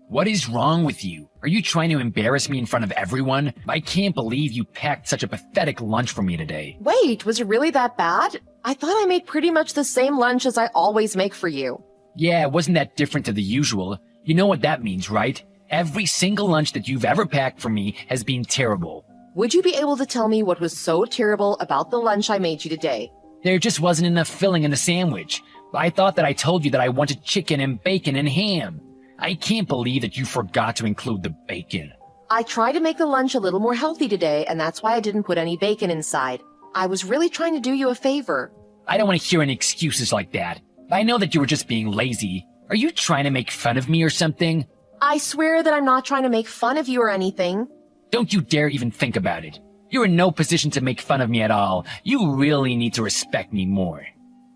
What is wrong with you? Are you trying to embarrass me in front of everyone? I can't believe you packed such a pathetic lunch for me today. Wait, was it really that bad? I thought I made pretty much the same lunch as I always make for you. Yeah, it wasn't that different to the usual. You know what that means, right? Every single lunch that you've ever packed for me has been terrible. Would you be able to tell me what was so terrible about the lunch I made you today? There just wasn't enough filling in the sandwich. I thought that I told you that I wanted chicken and bacon and ham. I can't believe that you forgot to include the bacon. I tried to make the lunch a little more healthy today, and that's why I didn't put any bacon inside. I was really trying to do you a favor. I don't want to hear any excuses like that. I know that you were just being lazy. Are you trying to make fun of me or something? I swear that I'm not trying to make fun of you or anything. Don't you dare even think about it. You're in no position to make fun of me at all. You really need to respect me more.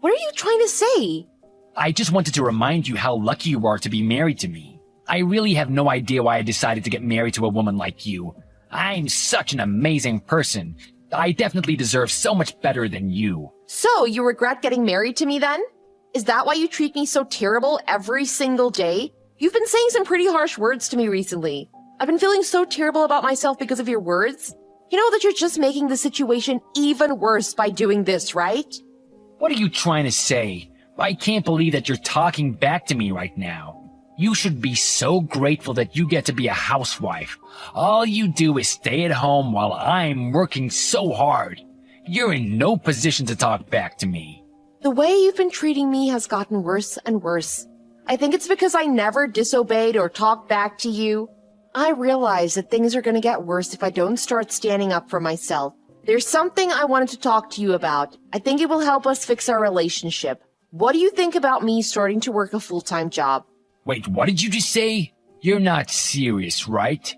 What are you trying to say? I just wanted to remind you how lucky you are to be married to me. I really have no idea why I decided to get married to a woman like you. I'm such an amazing person. I definitely deserve so much better than you. So, you regret getting married to me then? Is that why you treat me so terrible every single day? You've been saying some pretty harsh words to me recently. I've been feeling so terrible about myself because of your words. You know that you're just making the situation even worse by doing this, right? What are you trying to say? I can't believe that you're talking back to me right now. You should be so grateful that you get to be a housewife. All you do is stay at home while I'm working so hard. You're in no position to talk back to me. The way you've been treating me has gotten worse and worse. I think it's because I never disobeyed or talked back to you. I realize that things are going to get worse if I don't start standing up for myself. There's something I wanted to talk to you about. I think it will help us fix our relationship. What do you think about me starting to work a full-time job? Wait, what did you just say? You're not serious, right?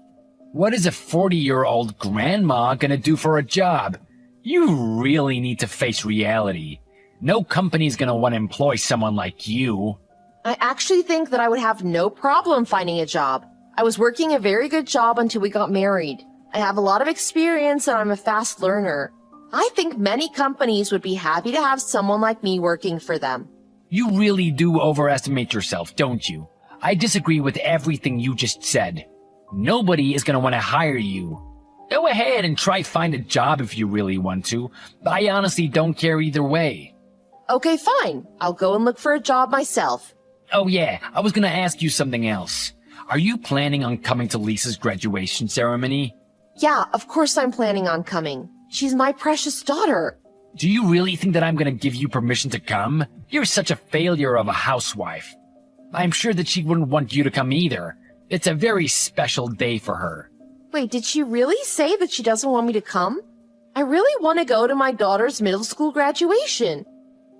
What is a 40-year-old grandma gonna do for a job? You really need to face reality. No company's gonna want to employ someone like you. I actually think that I would have no problem finding a job. I was working a very good job until we got married. I have a lot of experience and I'm a fast learner. I think many companies would be happy to have someone like me working for them. You really do overestimate yourself, don't you? I disagree with everything you just said. Nobody is gonna want to hire you. Go ahead and try find a job if you really want to. I honestly don't care either way. Okay, fine. I'll go and look for a job myself. Oh yeah, I was gonna ask you something else. Are you planning on coming to Lisa's graduation ceremony? Yeah, of course I'm planning on coming. She's my precious daughter. Do you really think that I'm gonna give you permission to come? You're such a failure of a housewife. I'm sure that she wouldn't want you to come either. It's a very special day for her. Wait, did she really say that she doesn't want me to come? I really want to go to my daughter's middle school graduation.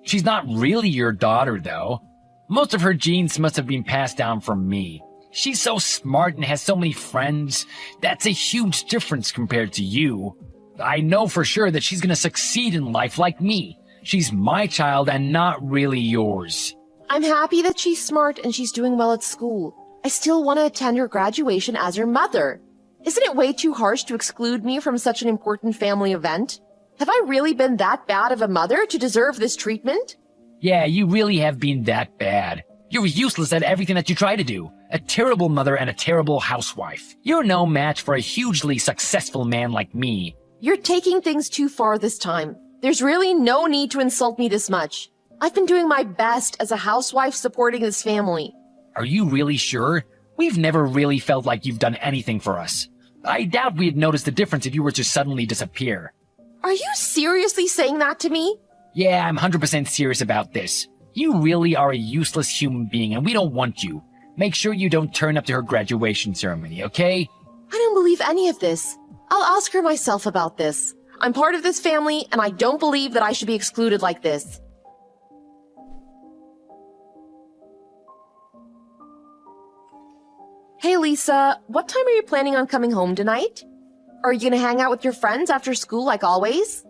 She's not really your daughter, though. Most of her genes must have been passed down from me. She's so smart and has so many friends. That's a huge difference compared to you. I know for sure that she's gonna succeed in life like me. She's my child and not really yours. I'm happy that she's smart and she's doing well at school. I still want to attend her graduation as her mother. Isn't it way too harsh to exclude me from such an important family event? Have I really been that bad of a mother to deserve this treatment? Yeah, you really have been that bad. You're useless at everything that you try to do. A terrible mother and a terrible housewife. You're no match for a hugely successful man like me. You're taking things too far this time. There's really no need to insult me this much. I've been doing my best as a housewife supporting this family. Are you really sure? We've never really felt like you've done anything for us. I doubt we'd notice the difference if you were to suddenly disappear. Are you seriously saying that to me? Yeah, I'm 100% serious about this. You really are a useless human being and we don't want you. Make sure you don't turn up to her graduation ceremony, okay? I don't believe any of this. I'll ask her myself about this. I'm part of this family and I don't believe that I should be excluded like this. Hey Lisa, what time are you planning on coming home tonight? Are you gonna hang out with your friends after school like always?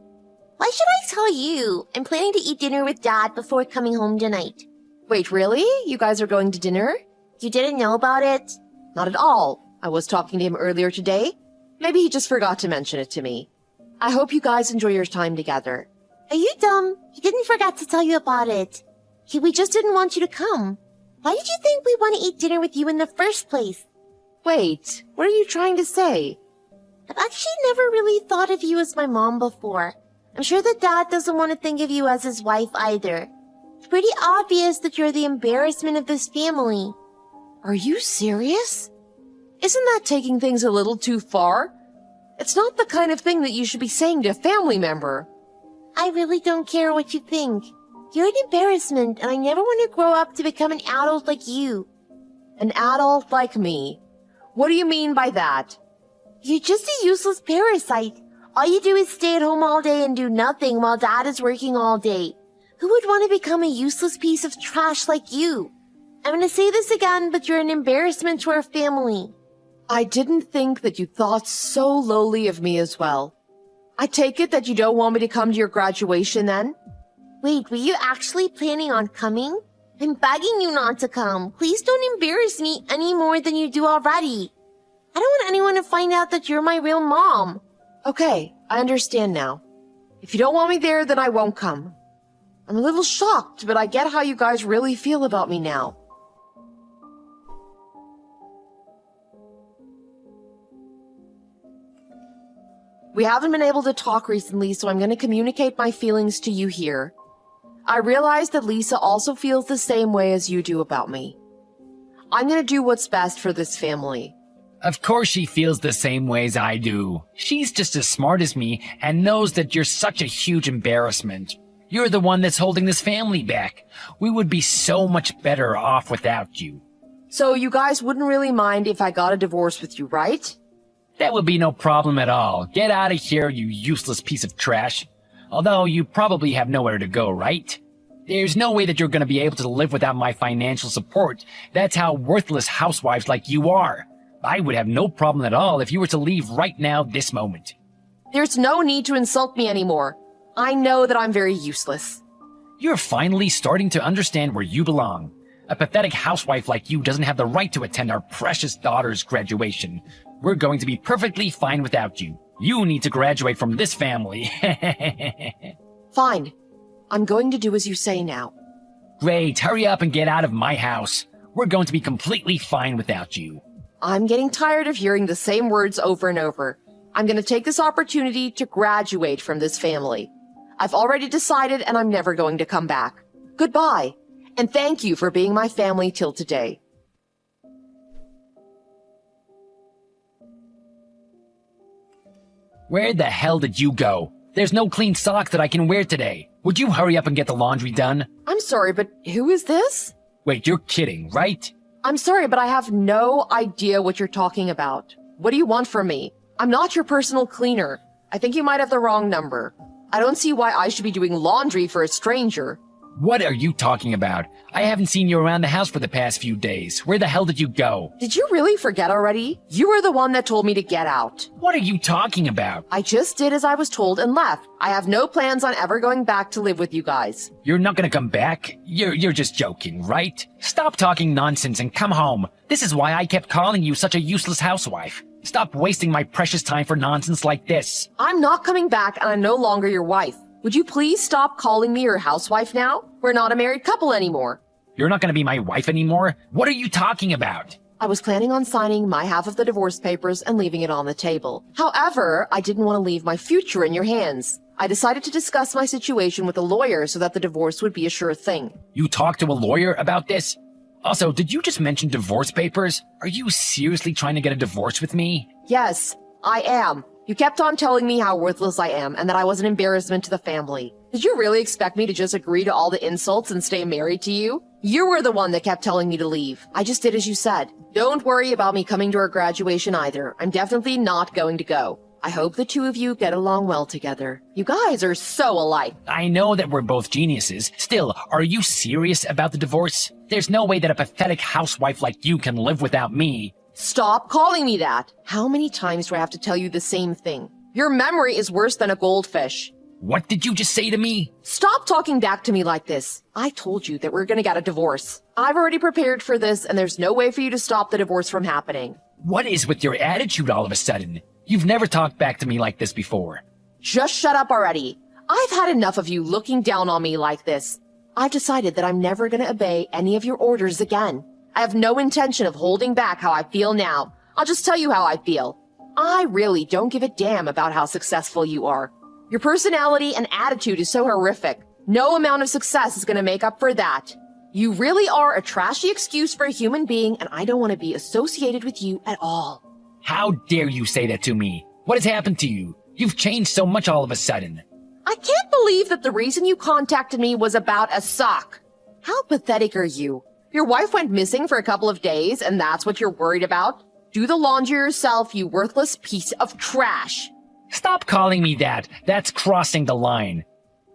Why should I tell you? I'm planning to eat dinner with Dad before coming home tonight. Wait, really? You guys are going to dinner? You didn't know about it? Not at all. I was talking to him earlier today. Maybe he just forgot to mention it to me. I hope you guys enjoy your time together. Are you dumb? He didn't forget to tell you about it. We just didn't want you to come. Why did you think we want to eat dinner with you in the first place? Wait, what are you trying to say? I've actually never really thought of you as my mom before. I'm sure that Dad doesn't want to think of you as his wife either. It's pretty obvious that you're the embarrassment of this family. Are you serious? Isn't that taking things a little too far? It's not the kind of thing that you should be saying to a family member. I really don't care what you think. You're an embarrassment, and I never want to grow up to become an adult like you. An adult like me? What do you mean by that? You're just a useless parasite. All you do is stay at home all day and do nothing while Dad is working all day. Who would want to become a useless piece of trash like you? I'm going to say this again, but you're an embarrassment to our family. I didn't think that you thought so lowly of me as well. I take it that you don't want me to come to your graduation then? Wait, were you actually planning on coming? I'm begging you not to come. Please don't embarrass me any more than you do already. I don't want anyone to find out that you're my real mom. Okay, I understand now. If you don't want me there, then I won't come. I'm a little shocked, but I get how you guys really feel about me now. We haven't been able to talk recently, so I'm going to communicate my feelings to you here. I realize that Lisa also feels the same way as you do about me. I'm going to do what's best for this family. Of course she feels the same way as I do. She's just as smart as me and knows that you're such a huge embarrassment. You're the one that's holding this family back. We would be so much better off without you. So you guys wouldn't really mind if I got a divorce with you, right? That would be no problem at all. Get out of here, you useless piece of trash. Although you probably have nowhere to go, right? There's no way that you're going to be able to live without my financial support. That's how worthless housewives like you are. I would have no problem at all if you were to leave right now, this moment. There's no need to insult me anymore. I know that I'm very useless. You're finally starting to understand where you belong. A pathetic housewife like you doesn't have the right to attend our precious daughter's graduation. We're going to be perfectly fine without you. You need to graduate from this family. Fine. I'm going to do as you say now. Great, hurry up and get out of my house. We're going to be completely fine without you. I'm getting tired of hearing the same words over and over. I'm going to take this opportunity to graduate from this family. I've already decided and I'm never going to come back. Goodbye, and thank you for being my family till today. Where the hell did you go? There's no clean socks that I can wear today. Would you hurry up and get the laundry done? I'm sorry, but who is this? Wait, you're kidding, right? I'm sorry, but I have no idea what you're talking about. What do you want from me? I'm not your personal cleaner. I think you might have the wrong number. I don't see why I should be doing laundry for a stranger. What are you talking about? I haven't seen you around the house for the past few days. Where the hell did you go? Did you really forget already? You were the one that told me to get out. What are you talking about? I just did as I was told and left. I have no plans on ever going back to live with you guys. You're not gonna come back? You're just joking, right? Stop talking nonsense and come home. This is why I kept calling you such a useless housewife. Stop wasting my precious time for nonsense like this. I'm not coming back and I'm no longer your wife. Would you please stop calling me your housewife now? We're not a married couple anymore. You're not gonna be my wife anymore? What are you talking about? I was planning on signing my half of the divorce papers and leaving it on the table. However, I didn't want to leave my future in your hands. I decided to discuss my situation with a lawyer so that the divorce would be a sure thing. You talked to a lawyer about this? Also, did you just mention divorce papers? Are you seriously trying to get a divorce with me? Yes, I am. You kept on telling me how worthless I am and that I was an embarrassment to the family. Did you really expect me to just agree to all the insults and stay married to you? You were the one that kept telling me to leave. I just did as you said. Don't worry about me coming to our graduation either. I'm definitely not going to go. I hope the two of you get along well together. You guys are so alike. I know that we're both geniuses. Still, are you serious about the divorce? There's no way that a pathetic housewife like you can live without me. Stop calling me that. How many times do I have to tell you the same thing? Your memory is worse than a goldfish. What did you just say to me? Stop talking back to me like this. I told you that we're gonna get a divorce. I've already prepared for this and there's no way for you to stop the divorce from happening. What is with your attitude all of a sudden? You've never talked back to me like this before. Just shut up already. I've had enough of you looking down on me like this. I've decided that I'm never going to obey any of your orders again. I have no intention of holding back how I feel now. I'll just tell you how I feel. I really don't give a damn about how successful you are. Your personality and attitude is so horrific. No amount of success is going to make up for that. You really are a trashy excuse for a human being, and I don't want to be associated with you at all. How dare you say that to me? What has happened to you? You've changed so much all of a sudden. I can't believe that the reason you contacted me was about a sock. How pathetic are you? Your wife went missing for a couple of days, and that's what you're worried about? Do the laundry yourself, you worthless piece of trash. Stop calling me that. That's crossing the line.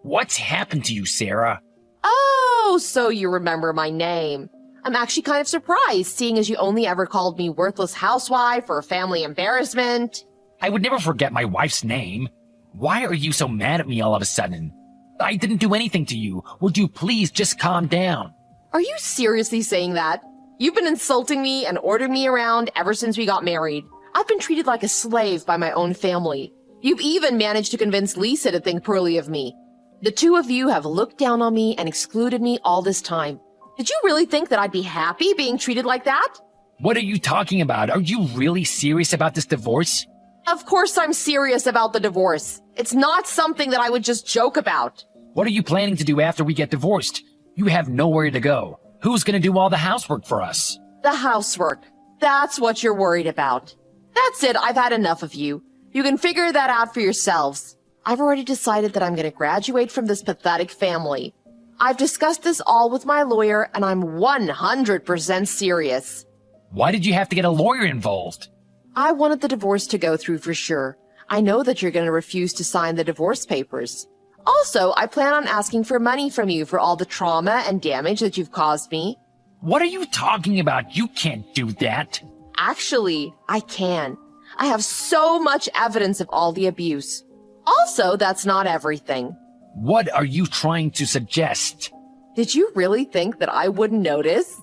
What's happened to you, Sarah? Oh, so you remember my name. I'm actually kind of surprised, seeing as you only ever called me worthless housewife or family embarrassment. I would never forget my wife's name. Why are you so mad at me all of a sudden? I didn't do anything to you. Would you please just calm down? Are you seriously saying that? You've been insulting me and ordering me around ever since we got married. I've been treated like a slave by my own family. You've even managed to convince Lisa to think poorly of me. The two of you have looked down on me and excluded me all this time. Did you really think that I'd be happy being treated like that? What are you talking about? Are you really serious about this divorce? Of course I'm serious about the divorce. It's not something that I would just joke about. What are you planning to do after we get divorced? You have nowhere to go. Who's gonna do all the housework for us? The housework. That's what you're worried about. That's it, I've had enough of you. You can figure that out for yourselves. I've already decided that I'm going to graduate from this pathetic family. I've discussed this all with my lawyer, and I'm 100% serious. Why did you have to get a lawyer involved? I wanted the divorce to go through for sure. I know that you're going to refuse to sign the divorce papers. Also, I plan on asking for money from you for all the trauma and damage that you've caused me. What are you talking about? You can't do that. Actually, I can. I have so much evidence of all the abuse. Also, that's not everything. What are you trying to suggest? Did you really think that I wouldn't notice?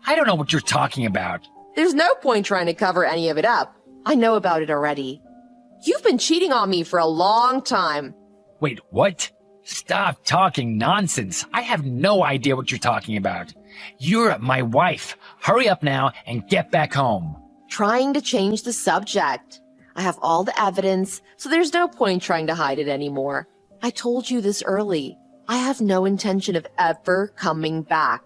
I don't know what you're talking about. There's no point trying to cover any of it up. I know about it already. You've been cheating on me for a long time. Wait, what? Stop talking nonsense. I have no idea what you're talking about. You're my wife. Hurry up now and get back home. Trying to change the subject. I have all the evidence, so there's no point trying to hide it anymore. I told you this early. I have no intention of ever coming back.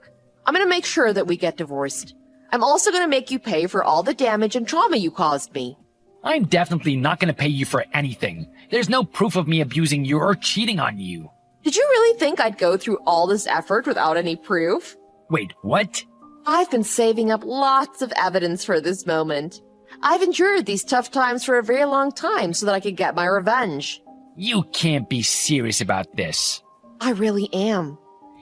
I'm going to make sure that we get divorced. I'm also going to make you pay for all the damage and trauma you caused me. I'm definitely not going to pay you for anything. There's no proof of me abusing you or cheating on you. Did you really think I'd go through all this effort without any proof? Wait, what? I've been saving up lots of evidence for this moment. I've endured these tough times for a very long time so that I could get my revenge. You can't be serious about this. I really am.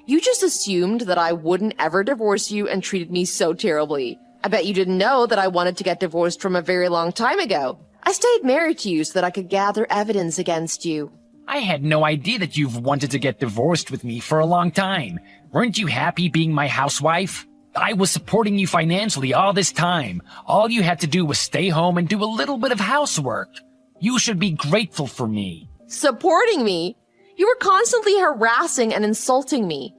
You just assumed that I wouldn't ever divorce you and treated me so terribly. I bet you didn't know that I wanted to get divorced from a very long time ago. I stayed married to you so that I could gather evidence against you. I had no idea that you've wanted to get divorced with me for a long time. Weren't you happy being my housewife? I was supporting you financially all this time. All you had to do was stay home and do a little bit of housework. You should be grateful for me. Supporting me? You were constantly harassing and insulting me.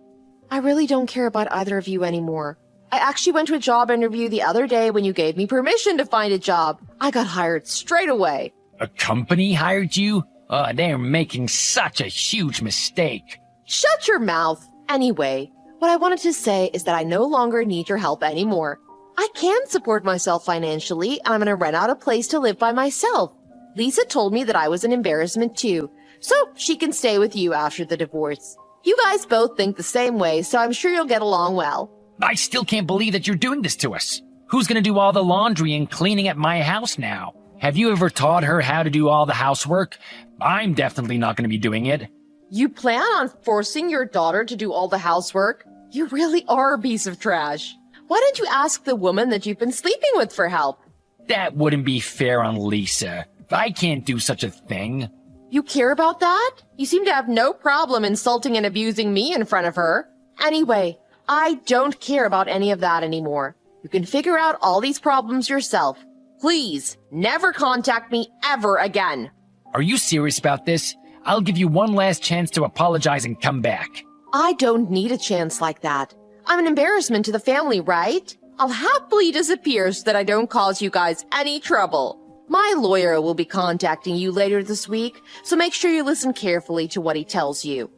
I really don't care about either of you anymore. I actually went to a job interview the other day when you gave me permission to find a job. I got hired straight away. A company hired you? They're making such a huge mistake. Shut your mouth. Anyway, what I wanted to say is that I no longer need your help anymore. I can support myself financially, and I'm going to rent out a place to live by myself. Lisa told me that I was an embarrassment too, so she can stay with you after the divorce. You guys both think the same way, so I'm sure you'll get along well. I still can't believe that you're doing this to us. Who's gonna do all the laundry and cleaning at my house now? Have you ever taught her how to do all the housework? I'm definitely not gonna be doing it. You plan on forcing your daughter to do all the housework? You really are a piece of trash. Why don't you ask the woman that you've been sleeping with for help? That wouldn't be fair on Lisa. I can't do such a thing. You care about that? You seem to have no problem insulting and abusing me in front of her. Anyway, I don't care about any of that anymore. You can figure out all these problems yourself. Please, never contact me ever again. Are you serious about this? I'll give you one last chance to apologize and come back. I don't need a chance like that. I'm an embarrassment to the family, right? I'll happily disappear so that I don't cause you guys any trouble. My lawyer will be contacting you later this week, so make sure you listen carefully to what he tells you.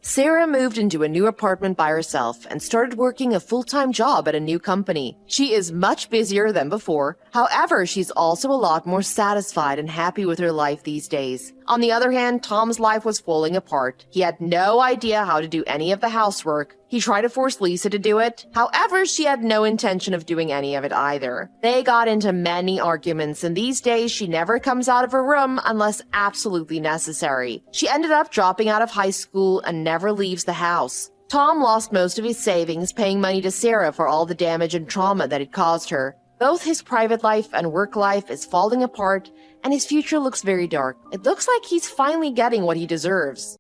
Sarah moved into a new apartment by herself and started working a full-time job at a new company. She is much busier than before. However, she's also a lot more satisfied and happy with her life these days. On the other hand, Tom's life was falling apart. He had no idea how to do any of the housework. He tried to force Lisa to do it. However, she had no intention of doing any of it either. They got into many arguments, and these days she never comes out of her room unless absolutely necessary. She ended up dropping out of high school and never leaves the house. Tom lost most of his savings paying money to Sarah for all the damage and trauma that it caused her. Both his private life and work life is falling apart, and his future looks very dark. It looks like he's finally getting what he deserves.